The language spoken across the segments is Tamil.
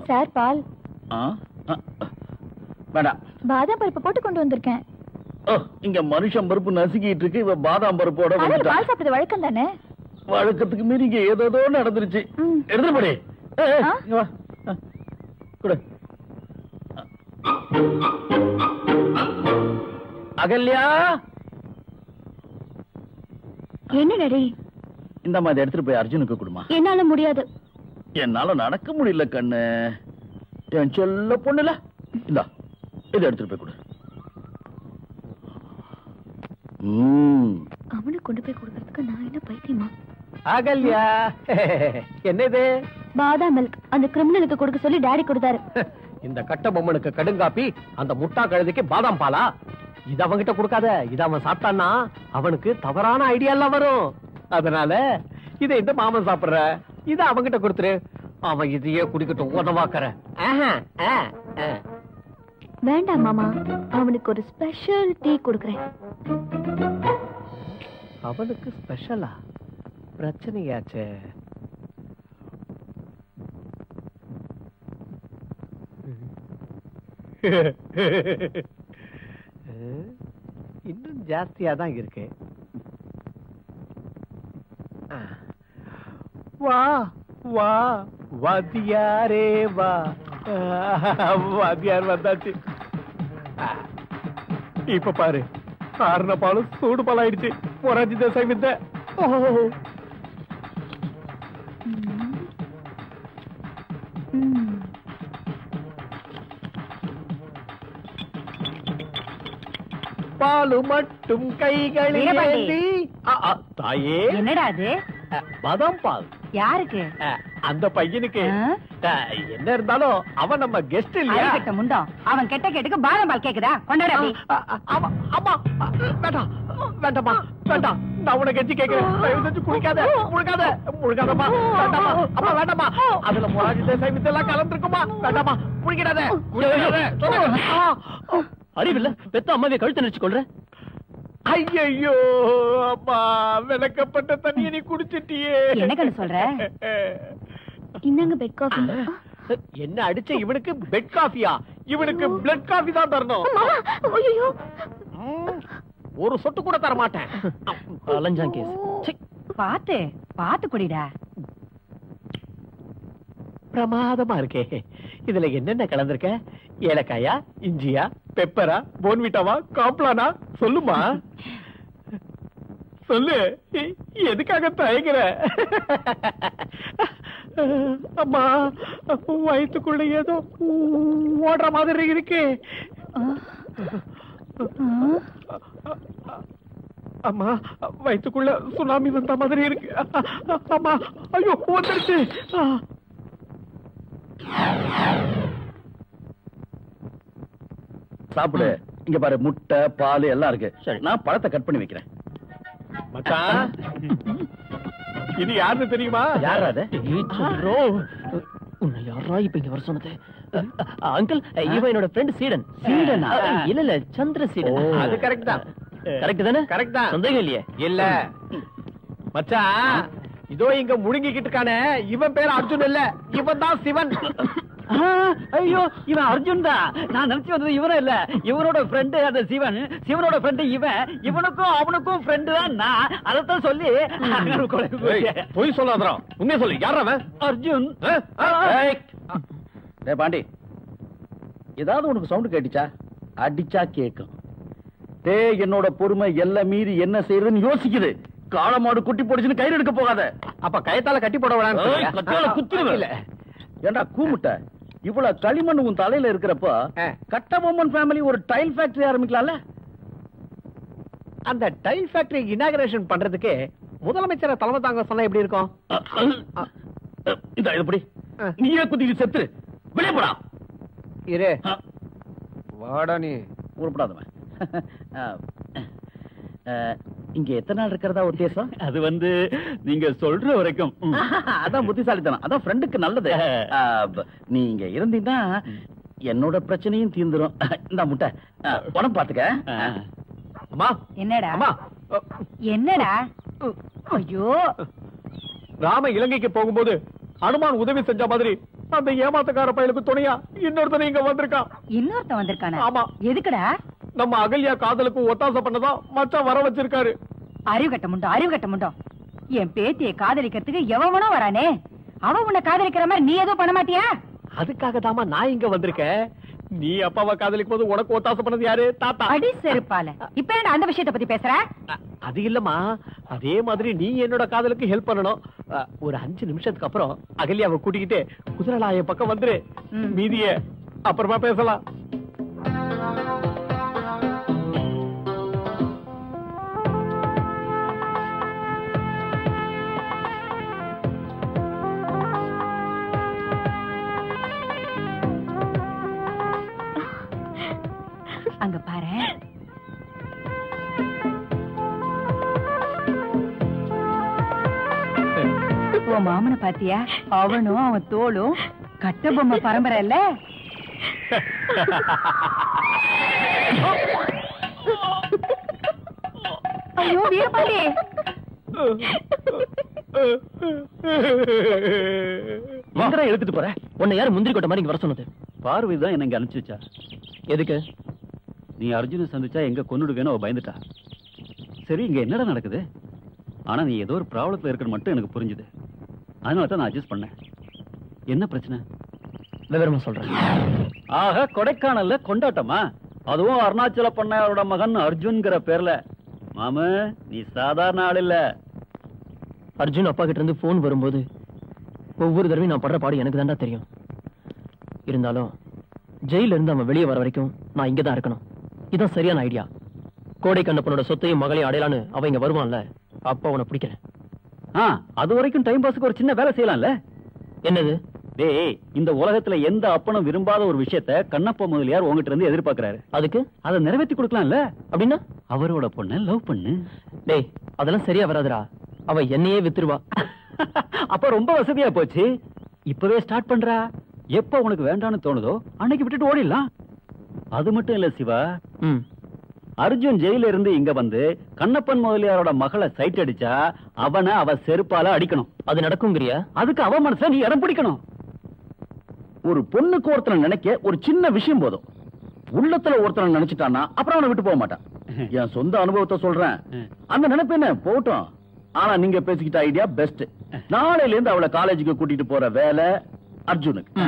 சார் பால் வேண்டாம். பாதாம் பருப்பு போட்டு கொண்டு வந்திருக்கேன். இங்க மனுஷன் பருப்பு நசுக்கிட்டு இருக்கு, இவ பாதாம் பருப்போட பால் சாப்பிடுறது வழக்கம் தானே? வழக்கத்துக்கு மீறி இங்க ஏதோ நடந்துருச்சு. எடுத்துட்டு போடி. அகல்யா, என்ன டாடி? இந்த மாதிரி எடுத்துட்டு போய் அர்ஜுனுக்கு கொடுமா. என்னால முடியாது. என்னால நடக்க முடியல கண்ணு. என் சொல்ல பொண்ணுல இந்தா இதை எடுத்துட்டு போய் கொடு. அவனுக்கு கொண்டு போய் கொடுக்கறதுக்கு நான் என்ன பைத்தியமா? அகல்யா, என்னது? பாதாம் மில்க். அந்த கிரிமினலுக்கு கொடுக்க சொல்லி டாடி கொடுத்தாரு. இந்த கட்ட பொம்மனுக்கு கடுங்காப்பி, அந்த முட்டா கழுதைக்கு பாதாம் பாலா? இது அவன்கிட்ட கொடுக்காத. இது அவன் சாப்பிட்டான்னா அவனுக்கு தவறான ஐடியா எல்லாம் வரும். அதனால இதை இந்த மாமன் சாப்பிடுற, இதை அவன்கிட்ட கொடுத்துரு. அவன் இதையே குடிக்கட்டும். உதவாக்கற. வேண்டாம் மாமா, அவனுக்கு ஒரு ஸ்பெஷல் டீ கொடுக்கறேன். அவனுக்கு ஸ்பெஷலா? பிரச்சனையாச்சே. இன்னும் ஜாஸ்தியா தான் இருக்கு. வா வா வாத்தியாரே வா. வாத்தியார் வந்தாச்சு. இப்ப பாரு, ஆறுன பாலும் சூடு பால் ஆயிடுச்சு. பொறாஞ்சி தசை வித்த. பாலு மட்டும் கைகளில் ஏந்தி. தாயே, என்னடா அது? பாதாம் பால். யாருக்கு? அந்த பையனுக்கு. என்ன இருந்தாலும் அவன் நம்ம கெஸ்ட் இல்லையா? முண்டம். அவன் கெட்ட கேட்டுக்கு பாதாம் பால் கேக்குதா? கொண்டாடா. அம்மா வேண்டாம், வேண்டாமா, வேண்டாம். நான் உனக்கு கெஞ்சி கேட்கிறேன். தயவு செஞ்சு குடிக்காத, முழுகாத, முழுகாதம்மா. வேண்டாமா, அம்மா வேண்டாமா. அதுல முராஜி தேசாய் வித்தெல்லாம் கலந்துருக்குமா? வேண்டாமா, குடிக்கிறாத. அறிவில்ல, பெத்த அம்மாவை கழுத்து நினைச்சு கொள்ற. ஐயோ அம்மா, விளக்கப்பட்ட தண்ணியை நீ குடிச்சிட்டியே. என்ன கண்ணு சொல்ற? இன்னங்க பெட் காஃபி. என்ன அடிச்ச இவனுக்கு பெட் காஃபியா? இவனுக்கு பிளட் காஃபி தான் தரணும். ஐயோ, ஒரு சொட்டு கூட தர மாட்டேன். அலஞ்சான் கேஸ். பாத்து பாத்து குடிடா. பிரமாதமா இருக்கே. இதுல என்னென்ன கலந்திருக்க? ஏலக்காயா, இஞ்சியா, பெப்பரா, போன்விட்டாவா, காம்ப்ளானா? சொல்லுமா, சொல்லு. எதுக்காக தயங்குற? அம்மா, வயிற்றுக்குள்ள ஏதோ ஓடுற மாதிரி இருக்கு. அம்மா, வயிற்றுக்குள்ள சுனாமி வந்த மாதிரி இருக்கு. அம்மா, ஐயோ வந்துருச்சு. சாப்பிடு. இங்க பாரு, முட்டை, பால் எல்லாம் இருக்கு. சரி, நான் பழத்தை கட் பண்ணி வைக்கிறேன். மச்சான், இது யாருன்னு தெரியுமா? யாரா அது? உன்னை யாரா இப்ப இங்க வர சொன்னது? அங்கிள், இவன் என்னோட ஃப்ரெண்ட் சீடன். சீடனா? இல்ல, சந்திர சீடன். அது கரெக்ட் தான். கரெக்ட் தானே? கரெக்ட் தான். சந்தேகம் இல்லையே. இல்ல மச்சான், இதோ இங்க முழுங்கிக்கிட்டு இருக்கானே, இவன் பேர் அர்ஜுன் இல்ல, இவன் தான் சிவன். ஐயோ, இவன் அர்ஜுன் தான். நான் நினைச்சு வந்தது இவனும் இல்ல, இவனோட ஃப்ரெண்டு அந்த சிவன், சிவனோட ஃப்ரெண்டு இவன், இவனுக்கும் அவனுக்கும் ஃப்ரெண்டு தான் நான். அதத்தான் சொல்லி பொய் சொல்லாதடா, உண்மையை சொல்லு. யார் அவன்? அர்ஜுன். டேய் பாண்டி, ஏதாவது உனக்கு சவுண்ட் கேட்டுச்சா? அடிச்சா கேட்கும். டேய், என்னோட பொறுமை எல்லாம் மீறி என்ன செய்யறதுன்னு யோசிக்குது. காளமாடு குட்டி போடுச்சுன்னு கயிறு எடுக்க போகாத. அப்ப கயத்தால கட்டி போட குத்துருவேன். ஏண்டா கூமுட்ட, இவ்வளவு களிமண் உன் தலையில இருக்கிறப்போ கட்டபொம்மன் ஃபேமிலி ஒரு டைல் ஃபேக்டரி ஆரம்பிக்கலாம்ல? அந்த டைல் ஃபேக்டரி இனாகரேஷன் பண்றதுக்கு முதலமைச்சரை தலைமை தாங்க சொன்னா எப்படி இருக்கும்? இது எப்படி நீயே குத்திட்டு செத்து வெளியே போடா. இரு, வாடா நீ. உருப்படாதவன். இங்க எத்தனை நாள் இருக்கிறதா உத்தேசம்? அது வந்து நீங்க சொல்ற வரைக்கும். அதான் புத்திசாலித்தனம், அதான் ஃப்ரெண்டுக்கு நல்லது. நீங்க இருந்தீங்கன்னா என்னோட பிரச்சனையும் தீர்ந்துரும். இந்த முட்டை உடம்பு பாத்துக்க. அம்மா, என்னடா? அம்மா, என்னடா? ஐயோ, ராம இலங்கைக்கு போகும்போது அனுமான் உதவி செஞ்ச மாதிரி அந்த ஏமாத்தக்கார பயலுக்கு துணையா இன்னொருத்தனை இங்க வந்திருக்கான். இன்னொருத்தன் வந்திருக்கானா? ஆமா. எதுக்குடா? நம்ம அகல்யா காதலுக்கு ஒத்தாசை பண்ணதான் மச்சான் வர வச்சிருக்காரு. அறிவு கட்ட முண்டோ. என் பேத்தியை காதலிக்கிறதுக்கு எவனோ வரானே. அவ உன்னை காதலிக்கிற மாதிரி நீ எதுவும் பண்ண மாட்டியா? அதுக்காக தாமா நான் இங்க வந்திருக்கேன். நீ அப்பாவை காதலிக்கும் போது உனக்கு ஒத்தாசை பண்ணது யாரு? தாத்தா. அடி செருப்பால. இப்ப என்ன அந்த விஷயத்தை பத்தி பேசுற? அது இல்லம்மா, அதே மாதிரி நீ என்னோட காதலுக்கு ஹெல்ப் பண்ணணும். ஒரு 5 நிமிஷத்துக்கு அப்புறம் அகல்யாவை கூட்டிக்கிட்டு குதிரலாய பக்கம் வந்துரு. மீதிய அப்புறமா பேசலாம். அங்க பாரு. உன் மாமனை பாத்தியா? அவனும் அவன் தோளும் கட்ட பொம்மை பரம்பரை இல்ல? ஐயோ வீரபாண்டி, எங்கடா எடுத்துட்டு போற? உன்னை யாரு முந்திரி கொட்ட மாதிரி இங்க வர சொன்னது? பார்வை தான் என்ன இங்க அனுப்பிச்சு வச்சா. எதுக்கு? நீ அர்ஜுனை சந்திச்சா எங்க கொன்னுடுவேன்னு அவ பயந்துட்டா. சரி, இங்க என்னடா நடக்குது? ஆனா நீ ஏதோ ஒரு ப்ராப்ளத்துல இருக்கிறது மட்டும் எனக்கு புரிஞ்சுது. அதனால தான் நான் அட்ஜஸ்ட் பண்ணேன். என்ன பிரச்சனை? விவரமா சொல்றேன். ஆக, கொடைக்கானல்ல கொண்டாட்டமா? அதுவும் அருணாச்சல பண்ணையாரோட மகன் அர்ஜுன்ங்கிற பேர்ல. மாமு, நீ சாதாரண ஆள் இல்ல. அர்ஜுன் அப்பா கிட்ட இருந்து போன் வரும்போது ஒவ்வொரு தடவையும் நான் படுற பாடு எனக்கு தாண்டா தெரியும். இருந்தாலும் ஜெயில இருந்து அவன் வெளியே வர வரைக்கும் நான் இங்க தான் இருக்கணும். இதான் சரியான ஐடியா. கோடை கண்ணப்பனோட சொத்தையும் மகளையும் அடையலான்னு அவன் இங்க வருவான்ல, அப்பா அவனை பிடிக்கிறேன். அது வரைக்கும் டைம் பாஸ்க்கு ஒரு சின்ன வேலை செய்யலாம்ல. என்னது? டேய், இந்த உலகத்துல எந்த அப்பனும் விரும்பாத ஒரு விஷயத்த கண்ணப்ப முதலியார் உங்ககிட்ட இருந்து எதிர்பார்க்கிறாரு. அதுக்கு அதை நிறைவேற்றி கொடுக்கலாம்ல. அப்படின்னா அவரோட பொண்ணை லவ் பண்ணு. டேய், அதெல்லாம் சரியா வராதுடா. அவ என்னையே வித்துருவா. அப்ப ரொம்ப வசதியா போச்சு. இப்பவே ஸ்டார்ட் பண்றா. எப்ப உனக்கு வேண்டாம்னு தோணுதோ அன்னைக்கு விட்டுட்டு ஓடிடலாம். அது மட்டும் இல்ல சிவா, அர்ஜுன் ஜெயில இருந்து இங்க வந்து கண்ணப்பன் முதலியாரோட மகளை சைட் அடிச்சா அவனை அவ செருப்பால அடிக்கணும். அது நடக்குங்கிறியா? அதுக்கு அவ மனசுல நீ இடம் பிடிக்கணும். ஒரு பொண்ணுக்கு ஒருத்தனை நினைக்க ஒரு சின்ன விஷயம் போதும். உள்ளத்துல ஒருத்தனை நினைச்சிட்டான்னா அப்புறம் அவனை விட்டு போக மாட்டான். என் சொந்த அனுபவத்தை சொல்றேன். அந்த நினைப்பு என்ன போட்டும். ஆனா நீங்க பேசிக்கிட்ட ஐடியா பெஸ்ட். நாளையில இருந்து அவளை காலேஜுக்கு கூட்டிட்டு போற வேலை அர்ஜுனுக்கு.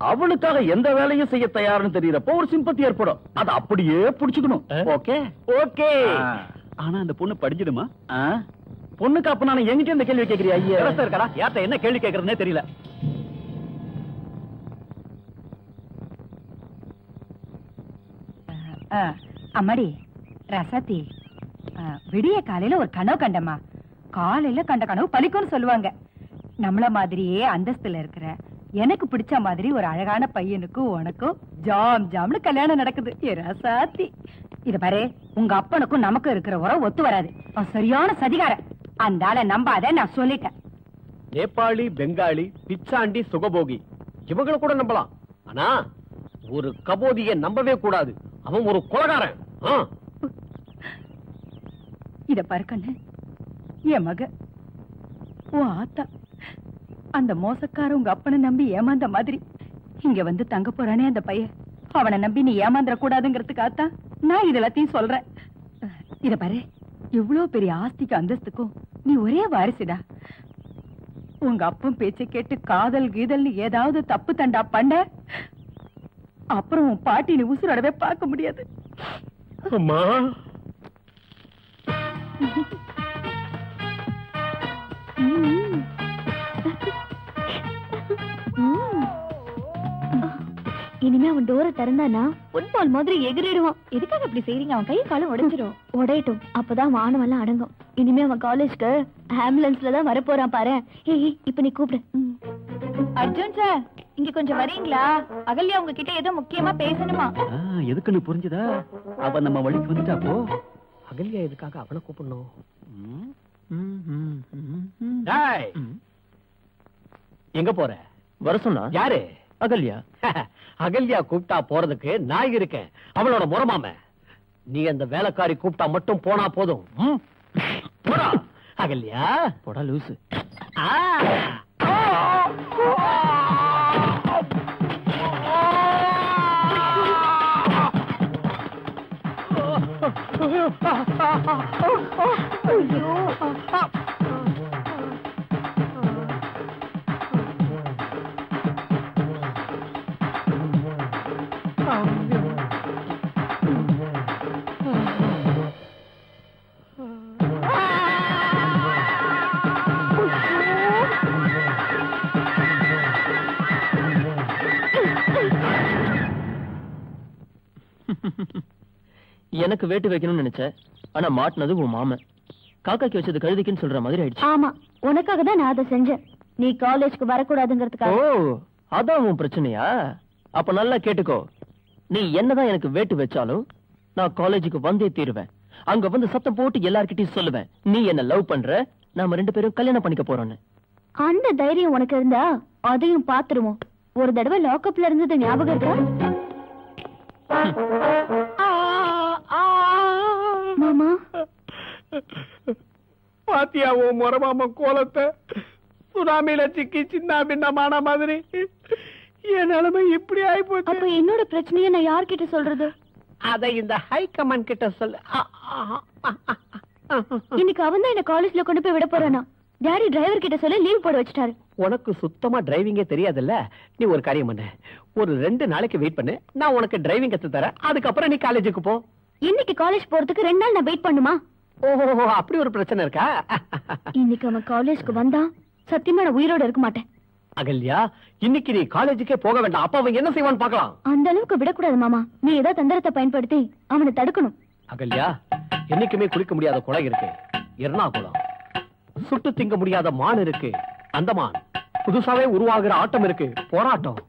அவளுக்காக எந்த வேலையும் செய்ய தயார்னு தெரியறப்போ ஒரு சிம்பத்தி ஏற்படும். அதை அப்படியே புடிச்சுக்கணும். Okay okay. ஆனா அந்த பொண்ணு படிச்சிடுமா? பொண்ணுக்கு அப்ப நான் எங்கிட்ட இந்த கேள்வி கேட்கறியா? ஐயா இருக்கடா, யார்ட்ட என்ன கேள்வி கேட்கறதுனே தெரியல. அம்மாடி ரசாத்தி, விடிய காலையில ஒரு கனவு கண்டம்மா. காலையில கண்ட கனவு பலிக்கும்னு சொல்லுவாங்க. நம்மள மாதிரியே அந்தஸ்துல இருக்கிற எனக்கு பிடிச்ச மாதிரி ஒரு அழகான பையனுக்கும் உனக்கும் ஜாம் ஜாம்னு கல்யாணம் நடக்குது. ஏ ரசாத்தி, இத பாரு, உங்க அப்பனுக்கும் நமக்கும் இருக்கிற உறவு ஒத்து வராது. அவன் சரியான சதிகாரன். அந்த ஆளை நம்பாத, நான் சொல்லிட்டேன். நேபாளி, பெங்காலி, பிச்சாண்டி, சுகபோகி இவங்களை கூட நம்பலாம். ஆனா ஒரு கபோதியை நம்பவே கூடாது. அவன் ஒரு கொலைகாரன். இத பாரு கண்ணு, என் மக உன் ஆத்தா அந்த மோசக்கார உங்க அப்பனை நம்பி ஏமாந்த மாதிரி இங்க வந்து தங்க போறானே அந்த பையன், அவனை நம்பி நீ ஏமாந்துட கூடாதுங்கிறதுக்காகத்தான் நான் இது எல்லாத்தையும் சொல்றேன். இத பாரு, இவ்வளவு பெரிய ஆஸ்திக்கு அந்தஸ்துக்கும் நீ ஒரே வாரிசுடா. உங்க அப்பன் பேச்சை கேட்டு காதல் கீதல்னு ஏதாவது தப்பு தண்டா பண்ண அப்புறம் உன் பாட்டி நீ உசுரோடவே பார்க்க முடியாது. அம்மா, இனிமே அவன் டோரை திறந்தானா ஃபுட்பால் மாதிரி எகிரிடுவான். எதுக்காக அப்படி செய்றீங்க? அவன் கை காலம் உடைஞ்சிரும். உடையட்டும், அப்பதான் வானம் எல்லாம் அடங்கும். இனிமே அவன் காலேஜ்க்கு ஆம்புலன்ஸ்ல தான் வரப்போறான் பாரு. ஏய், இப்ப நீ கூப்பிடு. அர்ஜுன் சார், இங்க கொஞ்சம் வரீங்களா? அகல்யா உங்ககிட்ட ஏதோ முக்கியமா பேசணுமா? எதுக்குன்னு புரிஞ்சுதா? அவ நம்ம வழிக்கு வந்துட்டா போ. அகல்யா எதுக்காக அவளை கூப்பிடணும்? எங்க போற? வர சொன்னா யாரு? அகல்யா. அகல்யா கூப்பிட்டா போறதுக்கு நான் இருக்கேன். அவளோட முறமாம. நீ அந்த வேலைக்காரி கூப்பிட்டா மட்டும் போனா போதும். போடா அகல்யா. போடா லூசு. எனக்கு வேட்டு வைக்கணும்னு நினைச்சேன், ஆனா மாட்டினது உன் மாமன். காக்காக்கு வச்சது கழுதிக்குன்னு சொல்ற மாதிரி ஆயிடுச்சு. ஆமா, உனக்காக தான் நான் அதை செஞ்சேன். நீ காலேஜ்க்கு ஓ, வரக்கூடாதுங்கிறதுக்காக. அதான் உன் பிரச்சனையா? அப்ப நல்லா கேட்டுக்கோ, நீ என்னதான் எனக்கு வேட்டு வச்சாலும் நான் காலேஜுக்கு வந்தே தீருவேன். அங்க வந்து சத்தம் போட்டு எல்லார்கிட்டயும் சொல்லுவேன், நீ என்ன லவ் பண்ற, நாம 2 பேரும் கல்யாணம் பண்ணிக்க போறோம்னு. அந்த தைரியம் உனக்கு இருந்தா அதையும் பாத்துருவோம். ஒரு தடவை லாக்அப்ல இருந்தது ஞாபகம் இருக்கா மாமா? பாத்தியா உன் முறமாம கோலத்தை? சுனாமியில சிக்கி சின்ன பின்னமான மாதிரி என் நிலைமை இப்படி ஆயிப்போச்சு. அப்ப என்னோட பிரச்சனையை நான் யார்கிட்ட சொல்றது? அதை இந்த ஹை கமாண்ட் கிட்ட சொல்லு. இன்னைக்கு அவன் தான் என்ன காலேஜ்ல கொண்டு போய் விட போறானா. டாடி டிரைவர் கிட்ட சொல்லி லீவ் போட வச்சுட்டாரு. உனக்கு சுத்தமா டிரைவிங்கே தெரியாதுல்ல. நீ ஒரு காரியம் பண்ணு, ஒரு 2 நாளைக்கு வெயிட் பண்ணு, நான் உனக்கு டிரைவிங் கத்து தரேன். அதுக்கப்புறம் நீ காலேஜுக்கு போ. இன்னைக்கு காலேஜ் போறதுக்கு 2 நாள் நான் வெயிட் பண்ணுமா? ஓஹோ, அப்படி ஒரு பிரச்சனை இருக்கா? இன்னைக்கு அவன் காலேஜ்க்கு வந்தா சத்தியமா நான் உயிரோட இருக்க மாட்டேன். அகல்யா, இன்னைக்கு நீ காலேஜுக்கே போக வேண்டாம். அப்ப அவன் என்ன செய்வான்னு பார்க்கலாம். அந்த அளவுக்கு விடக்கூடாது மாமா. நீ ஏதோ தந்திரத்தை பயன்படுத்தி அவனை தடுக்கணும். அகல்யா, என்னைக்குமே குளிக்க முடியாத குளம் இருக்கு, எர்ணாகுளம். சுட்டு திங்க முடியாத மான் இருக்கு, அந்தமான். புதுசாவே உருவாகிற ஆட்டம் இருக்கு, போராட்டம்.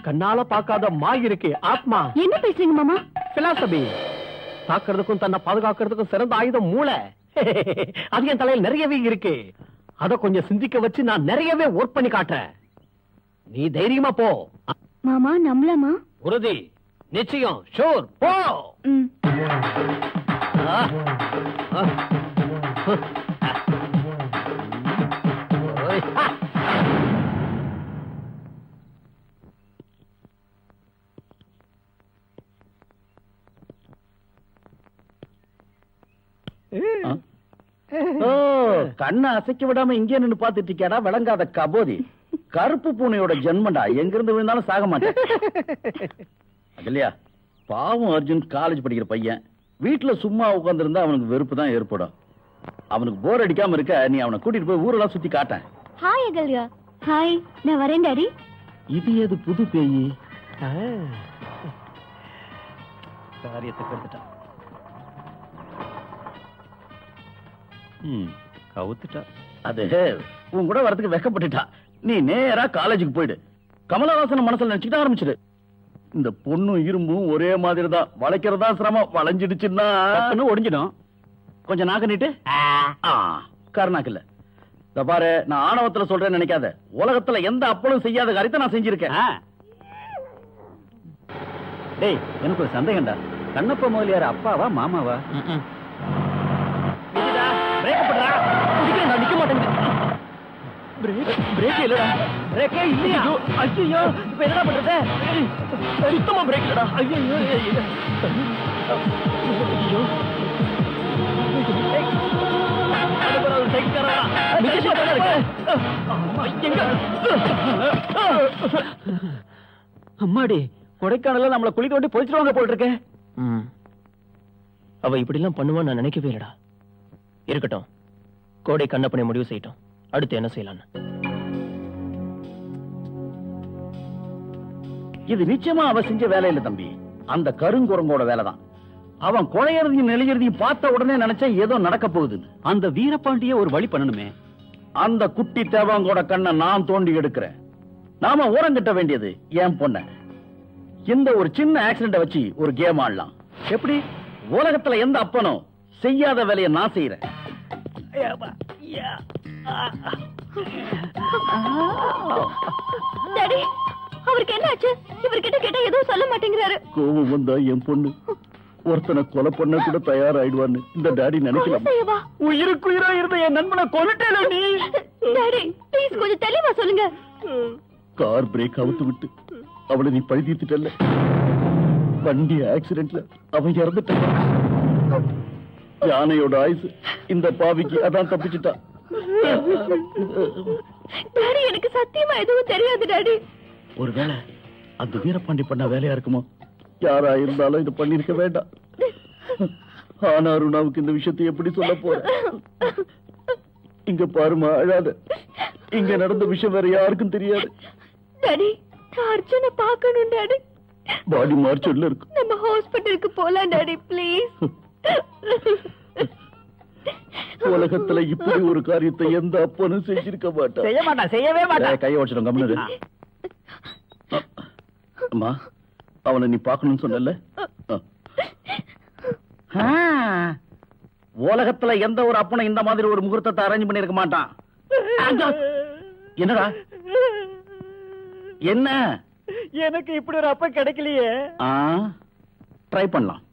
கண்ணால பார்க்காத மாய் இருக்கு, ஆத்மா. என்ன பேசுறீங்க மாமா? பிலாசபி. தாக்குறதுக்கும் தன்னை பாதுகாக்கிறதுக்கும் சிறந்த ஆயுதம் மூளை. அது என் தலையில் நிறையவே இருக்கு. அத கொஞ்சம் சிந்திக்க வச்சு நான் நிறையவே ஒர்க் பண்ணி காட்டுறேன். நீ தைரியமா போ. மாமா நம்பலாமா? உறுதி, நிச்சயம், ஷூர், போ. ம். ஆ, ஆ. ஓய், ஹா. ஓ, கண்ணை அசைக்க விடாம இங்கே நின்னு பாத்துட்டு இருக்கியாடா விளங்காத கபோதி. கருப்பு பூனையோட ஜென்மண்டா, எங்க இருந்து விழுந்தாலும் சாக மாட்டேன். இல்லையா? பாவம் அர்ஜுன் காலேஜ் படிக்கிற பையன். வீட்டுல சும்மா உட்கார்ந்திருந்தா அவனுக்கு வெறுப்பு தான் ஏற்படும். அவனுக்கு போர் அடிக்காம இருக்க நீ அவனை கூட்டிட்டு போய் ஊரெல்லாம் சுத்தி காட்டேன். ஹாய் அகல்யா. ஹாய், நான் வரேன் டாடி. இது ஏது புது பேயி? காரியத்துக்கு எடுத்துட்டான். கவுத்துட்டா. அது உன் கூட வரதுக்கு வெக்கப்பட்டுட்டா. நீ நேரா காலேஜுக்கு போயிடு. கமலஹாசன் மனசுல நினைச்சுக்கிட்ட ஆரம்பிச்சிடு. இந்த பொண்ணும் இரும்பும் ஒரே மாதிரி தான். வளைக்கிறதா சிரமம், வளைஞ்சிடுச்சுன்னா ஒடிஞ்சிடும். கொஞ்சம் நாக்க நீட்டு. கருநாக்கு இல்ல. இந்த பாரு, நான் ஆணவத்துல சொல்றேன்னு நினைக்காத. உலகத்துல எந்த அப்பளும் செய்யாத காரியத்தை நான் செஞ்சிருக்கேன். டேய், எனக்கு ஒரு சந்தேகம்டா. கண்ணப்ப முதலியார் அப்பாவா மாமாவா? நிக்க மாட்டேங்குது. பிரேக் இல்லடா. பிரேக்கே இல்லையா? ஐயோ, இப்ப என்னடா பண்றது? சுத்தமா பிரேக் இல்லடா. ஐயோ ஐயோ. அம்மாடி, கொடைக்கானல நம்மள குளிக்க வேண்டி போயிடுவாங்க போல் இருக்கு. அவ இப்படி எல்லாம் பண்ணுவான்னு நான் நினைக்கவே இல்லடா. இருக்கட்டும், கோடை கண்ணப்பனை முடிவு செய்யட்டும். அடுத்து என்ன செய்யலான்னு. இது நிச்சயமா அவ செஞ்ச வேலை இல்ல தம்பி. அந்த கருங்குரங்கோட வேலைதான். அவன் கொலையறதையும் நெளியறதையும் பார்த்த உடனே நினைச்சா ஏதோ நடக்க போகுது. அந்த வீரபாண்டிய ஒரு வழி பண்ணணுமே. அந்த குட்டி தேவாங்கோட கண்ணை நான் தோண்டி எடுக்கிறேன். நாம ஓரங்கட்ட வேண்டியது என் பொண்ண. இந்த ஒரு சின்ன ஆக்சிடென்ட வச்சு ஒரு கேம் ஆடலாம். எப்படி? உலகத்துல எந்த அப்பனும் செய்யாத வேலையை நான் செய்யறேன். டாடி, அவருக்கு என்ன ஆச்சு? இவர்கிட்ட கேட்டா எதுவும் சொல்ல மாட்டேங்கிறாரு. கோபம் வந்தா என் பொண்ணு ஒருத்தனை கொலை பண்ண கூட தயாராயிடுவான்னு இந்த டாடி நினைக்கலாம். உயிருக்குயிரா இருந்த என் நண்பனை கொல்லிட்டேல நீ. டாடி, ப்ளீஸ் கொஞ்சம் தெளிவா சொல்லுங்க. கார் பிரேக் அவுத்து விட்டு அவளை நீ பழி தீர்த்துட்டல்ல. வண்டி ஆக்சிடென்ட்ல அவன் இறந்துட்டான். யானையோட ஆயுசு இந்த பாவிக்கு அதான் தப்பிச்சுட்டா. டாடி, எனக்கு சத்தியமா எதுவும் தெரியாது டாடி. ஒருவேளை அந்த வீரபாண்டி பண்ண வேலையா இருக்குமோ? யாரா இருந்தாலும் இது பண்ணிருக்க வேண்டாம். ஆனா அருணாவுக்கு இந்த விஷயத்தை எப்படி சொல்ல போற? இங்க பாருமா, அழாத. இங்க நடந்த விஷயம் வேற யாருக்கும் தெரியாது. டாடி, நான் அர்ஜுனை பார்க்கணும் டாடி. பாடி மார்ச்சர்ல இருக்கு. நம்ம ஹாஸ்பிடலுக்கு போலாம் டாடி ப்ளீஸ். உலகத்துல இப்படி ஒரு காரியத்தை எந்த அப்பனும் செஞ்சிருக்க மாட்டான். செய்ய மாட்டான், செய்யவே மாட்டான். கையை வச்சிடும் கம்முனு. அம்மா, அவனை நீ பார்க்கணும்னு சொன்னல. உலகத்துல எந்த ஒரு அப்பனும் இந்த மாதிரி ஒரு முகூர்த்தத்தை அரேஞ்ச் பண்ணிருக்க மாட்டான். என்னடா என்ன? எனக்கு இப்படி ஒரு அப்ப கிடைக்கலையே. ட்ரை பண்ணலாம்.